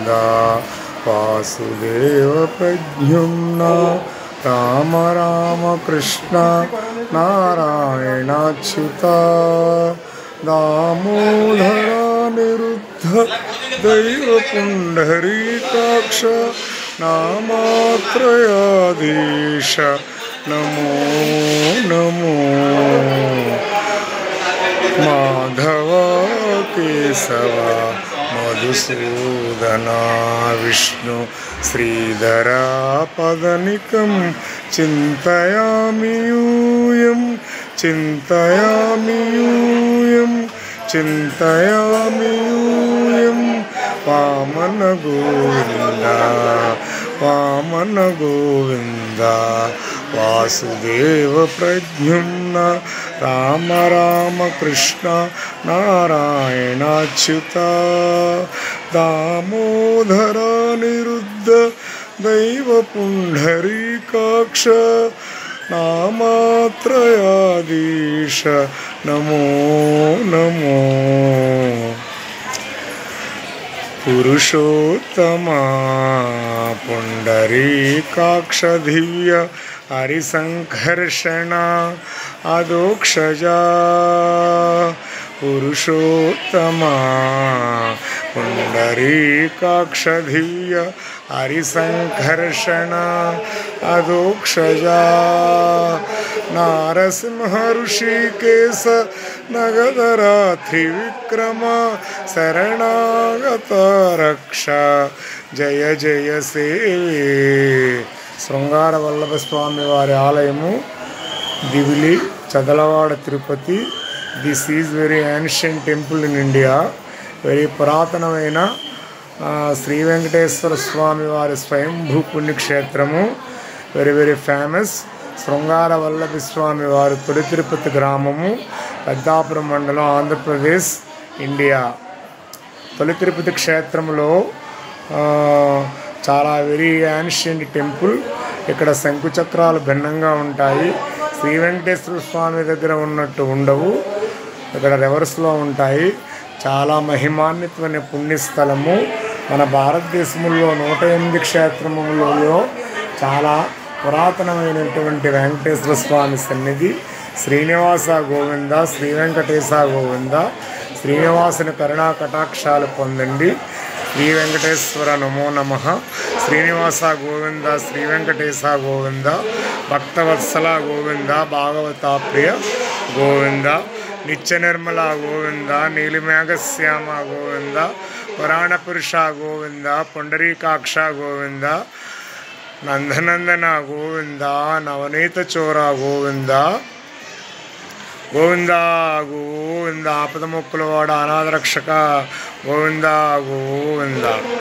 గోవింద వాసుదేవ ప్రద్యుమ్న రామ రామ కృష్ణ నారాయణాచ్యుత దామోదర నిరుద్ధ దైవ పుండరీకాక్ష నామాత్రయాధీశ నమో నమో మాధవ కేశవ మధుసూదన విష్ణు శ్రీధర పదనికం చింతయామి యూయం చింతయామి యూయం చింతయామి యూయం వామన గోవింద వామన గోవింద వాసుదేవ ప్రద్యుమ్న రామ రామ కృష్ణ నారాయణాచ్యుత దామోదర నిరుద్ధ దైవ పుండరీకాక్ష నామాత్రయాధీశ నమో నమో పురుషోత్తమా పుండరీకాక్ష దివ్య హరిసంకర్షణ అదోక్షజా పురుషోత్తమా పుండరీకాక్ష దివ్య హరిసంకర్షణ అదోక్షజా నారసింహ ఋషికేశ నగదరా త్రివిక్రమ శరణాగత రక్ష జయ జయ సేవే. శృంగార వల్లభ స్వామి వారి ఆలయము Divili, Chadalavada, Tirupati. This is very ancient temple in India. Very పురాతనమైన శ్రీ వెంకటేశ్వర స్వామి వారి స్వయంభూ పుణ్యక్షేత్రము. Very very famous. శృంగార వల్లభ స్వామి వారి తొలి తిరుపతి గ్రామము, పెద్దాపురం మండలం, ఆంధ్రప్రదేశ్, ఇండియా. తొలి తిరుపతి క్షేత్రంలో చాలా వెరీ యాన్షియంట్ టెంపుల్. ఇక్కడ శంకుచక్రాలు భిన్నంగా ఉంటాయి. శ్రీ వెంకటేశ్వర స్వామి దగ్గర ఉన్నట్టు ఉండవు, ఇక్కడ రివర్స్లో ఉంటాయి. చాలా మహిమాన్వితమైన పుణ్యస్థలము. మన భారతదేశంలో 108 క్షేత్రములలో చాలా పురాతనమైనటువంటి వెంకటేశ్వర స్వామి సన్నిధి. శ్రీనివాస గోవింద, శ్రీ వెంకటేశ గోవింద. శ్రీనివాసుని కరుణా కటాక్షాలు పొందండి. శ్రీ వెంకటేశ్వర నమో నమః. శ్రీనివాస గోవింద, శ్రీ వెంకటేశ గోవింద. భక్తవత్సల గోవింద, భాగవతాప్రియ గోవింద. నిత్య నిర్మల గోవింద, నీలిమేఘశ్యామ గోవింద. పురాణ పురుష గోవింద, పుండరీకాక్ష గోవింద. నందనందన గోవింద, నవనీత చోర గోవింద. గోవింద గోవింద. ఆపద మొక్కుల వాడ, అనాథరక్షక గోవింద గోవింద.